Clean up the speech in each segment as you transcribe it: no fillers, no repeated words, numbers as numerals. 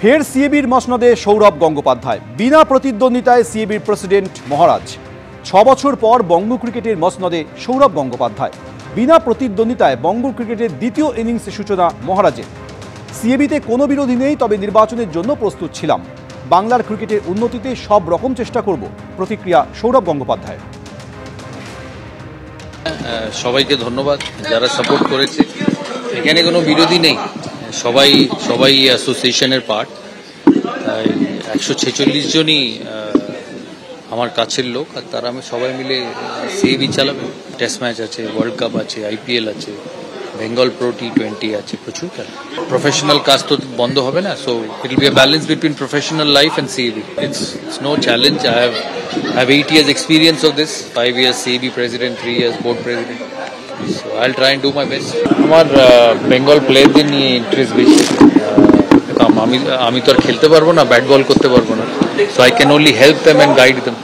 ফের সিএবির মসনদে সৌরভ গঙ্গোপাধ্যায়। বিনা প্রতিদ্বন্দ্বিতায় সিএবির প্রেসিডেন্ট মহারাজ। 6 বছর পর বঙ্গ ক্রিকেটের মসনদে সৌরভ গঙ্গোপাধ্যায়। বিনা প্রতিদ্বন্দ্বিতায় বঙ্গ ক্রিকেটের দ্বিতীয় ইনিংসের সূচনা মহারাজের। সিএবিতে কোনো বিরোধী নেই, তবে নির্বাচনের জন্য প্রস্তুত ছিলাম। বাংলার ক্রিকেটের উন্নতিতে সব রকম চেষ্টা করব, প্রতিক্রিয়া সৌরভ গঙ্গোপাধ্যায়। সবাইকে ধন্যবাদ যারা সাপোর্ট করেছে। এখানে কোনো বিরোধী নেই, সবাই অ্যাসোসিয়েশনের পার্ট। 146 জনই আমার কাছের লোক, আর তারা আমি সবাই মিলে সিএবি চালাবে। টেস্ট ম্যাচ আছে, ওয়ার্ল্ড কাপ আছে, আইপিএল আছে, বেঙ্গল প্রো T20 আছে, প্রচুর খেলা। প্রফেশনাল কাজ তো বন্ধ হবে না, so it will be a balance between professional life and CAB. It's no challenge. I have 8 years experience of this, 5 years CAB president, 3 years board president. So I'll try and do my best. আমার বেঙ্গল প্লেয়ারদের নিয়ে interest বেশি। আমি তো আর খেলতে পারবো না, bat ball করতে পারবো না, so I can only help them and guide them.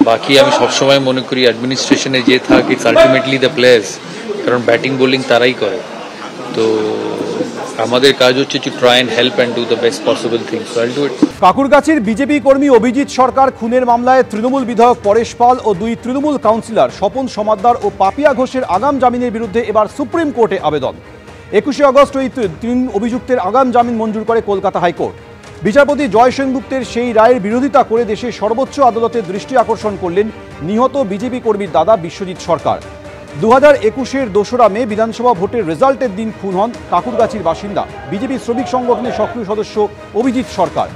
বাকি আমি সবসময় মনে করি অ্যাডমিনিস্ট্রেশনে যে থাক, ইটস আলটিমেটলি দ্য প্লেয়ার্স, কারণ ব্যাটিং বোলিং তারাই করে। তো আমাদের কাজ হচ্ছে to try and help and do the best possible things. So I'll do it. কাকুরগাছির বিজেপি কর্মী অভিজিৎ সরকার খুনের মামলায় তৃণমূল বিধায়ক পরেশ পাল ও 2 তৃণমূল কাউন্সিলর স্বপন সমাদ্দার ও পাপিয়া ঘোষের আগাম জামিনের বিরুদ্ধে এবার সুপ্রিম কোর্টে আবেদন। 21 আগস্ট ওই 3 অভিযুক্তের আগাম জামিন মঞ্জুর করে কলকাতা হাইকোর্ট। বিচারপতি জয় সেনগুপ্তের সেই রায়ের বিরোধিতা করে দেশের সর্বোচ্চ আদালতের দৃষ্টি আকর্ষণ করলেন নিহত বিজেপি কর্মীর দাদা বিশ্বজিৎ সরকার। 2021-এর 2রা মে বিধানসভা ভোটের রেজাল্টের দিন খুন হন কাকুরগাছির বাসিন্দা বিজেপি শ্রমিক সংগঠনের সক্রিয় সদস্য অভিজিৎ সরকার।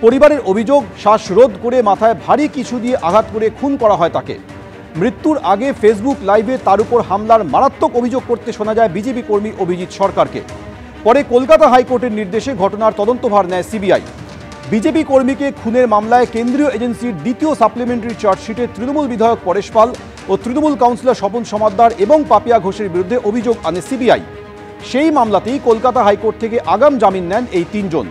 পরিবারের অভিযোগ, শ্বাসরোধ করে মাথায় ভারী কিছু দিয়ে আঘাত করে খুন করা হয় তাকে। মৃত্যুর আগে ফেসবুক লাইভে তার উপর হামলার মারাত্মক অভিযোগ করতে শোনা যায় বিজেপি কর্মী অভিজিৎ সরকারকে। পরে কলকাতা হাইকোর্টের নির্দেশে ঘটনার তদন্তভার নেয় সিবিআই। বিজেপি কর্মীকে খুনের মামলায় কেন্দ্রীয় এজেন্সির দ্বিতীয় সাপ্লিমেন্টারি চার্জশিটে তৃণমূল বিধায়ক পরেশ পাল ও তৃণমূল কাউন্সিলর স্বপন সমাদ্দার এবং পাপিয়া ঘোষের বিরুদ্ধে অভিযোগ আনে সিবিআই। সেই মামলাতেই কলকাতা হাইকোর্ট থেকে আগাম জামিন নেন এই 3 জন।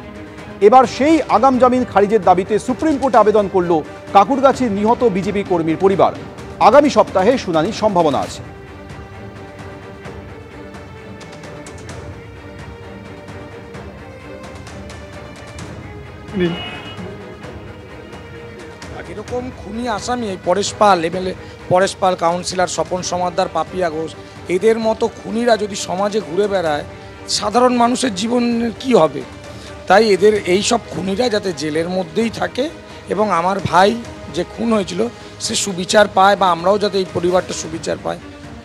এবার সেই আগাম জামিন খারিজের দাবিতে সুপ্রিম কোর্টে আবেদন করল কাকুরগাছির নিহত বিজেপি কর্মীর পরিবার। আগামী সপ্তাহে শুনানির সম্ভাবনা আছে। এরকম খুনি আসামি পরেশ পাল, এমএলএ পরেশ পাল, কাউন্সিলর স্বপন সমাদ্দার, পাপিয়া ঘোষ, এদের মতো খুনিরা যদি সমাজে ঘুরে বেড়ায়, সাধারণ মানুষের জীবনের কি হবে? তাই এদের এই সব খুনিরা যাতে জেলের মধ্যেই থাকে এবং আমার ভাই যে খুন হয়েছিল সে সুবিচার পায়, বা আমরাও যাতে এই পরিবারটা সুবিচার পায়,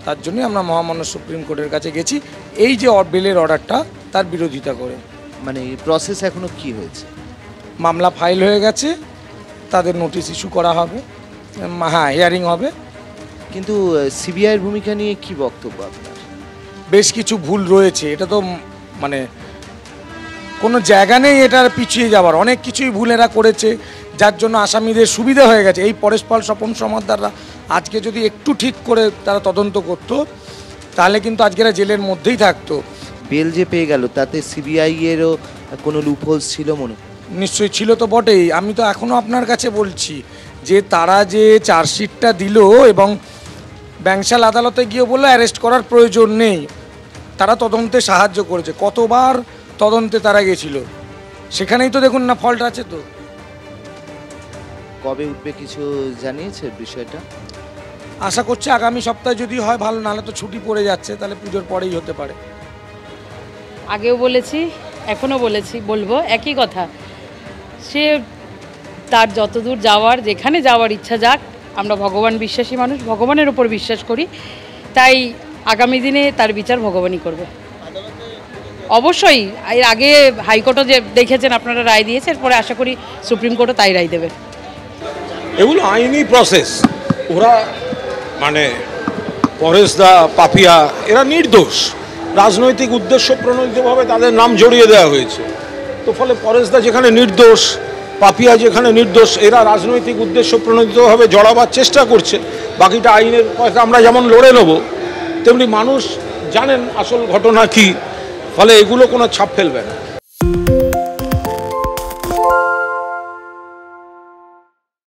তার জন্যই আমরা মহামান্য সুপ্রিম কোর্টের কাছে গেছি এই যে বেলের অর্ডারটা তার বিরোধিতা করে। মানে প্রসেস এখনো কি হয়েছে? মামলা ফাইল হয়ে গেছে, তাদের নোটিশ ইস্যু করা হবে, হ্যাঁ হিয়ারিং হবে। কিন্তু সিবিআইয়ের ভূমিকা নিয়ে কি বক্তব্য আপনার? বেশ কিছু ভুল রয়েছে, এটা তো মানে কোনো জায়গা নেই এটার পিছিয়ে যাওয়ার, অনেক কিছুই ভুল এরা করেছে, যার জন্য আসামিদের সুবিধা হয়ে গেছে। এই পরেশ পাল, স্বপন সমাদ্দাররা আজকে যদি একটু ঠিক করে তারা তদন্ত করত, তাহলে কিন্তু আজকে এরা জেলের মধ্যেই থাকতো। বেল যে পেয়ে গেল, তাতে সিবিআইয়েরও কোনো লুপহোলস ছিল মনে? নিশ্চয়ই ছিল তো বটেই। আমি তো এখনও আপনার কাছে বলছি যে তারা যে চার্জশিটটা দিল এবং ব্যাংশাল আদালতে গিয়ে বললো অ্যারেস্ট করার প্রয়োজন নেই, তারা তদন্তে সাহায্য করেছে। কতবার তদন্তে তারা গেছিল, সেখানেই তো দেখুন না ফল্ট আছে। তো কবে উঠবে কিছু জানিয়েছে বিষয়টা? আশা করছি আগামী সপ্তাহে যদি হয় ভালো, নাহলে তো ছুটি পড়ে যাচ্ছে, তাহলে পুজোর পরেই হতে পারে। আগেও বলেছি, এখনও বলবো একই কথা, সে তার যতদূর যাওয়ার, যেখানে যাওয়ার ইচ্ছা যাক। আমরা ভগবান বিশ্বাসী মানুষ, ভগবানের ওপর বিশ্বাস করি, তাই আগামী দিনে তার বিচার ভগবানই করবে। অবশ্যই এর আগে হাইকোর্টও যে দেখেছেন আপনারা রায় দিয়েছে, এরপরে আশা করি সুপ্রিম কোর্টও তাই রায় দেবে। এগুলো আইনি প্রসেস। ওরা মানে পরেশদা, পাপিয়া, এরা নির্দোষ। রাজনৈতিক উদ্দেশ্য প্রণোদিতভাবে তাদের নাম জড়িয়ে দেওয়া হয়েছে। তো ফলে পরেশদা যেখানে নির্দোষ, পাপিয়া যেখানে নির্দোষ, এরা রাজনৈতিক উদ্দেশ্য প্রণোদিতভাবে জড়াবার চেষ্টা করছে। বাকিটা আইনের কথা আমরা যেমন লড়ে নেব, তেমনি মানুষ জানেন আসল ঘটনা কী, ফলে এগুলো কোনো ছাপ ফেলবে না।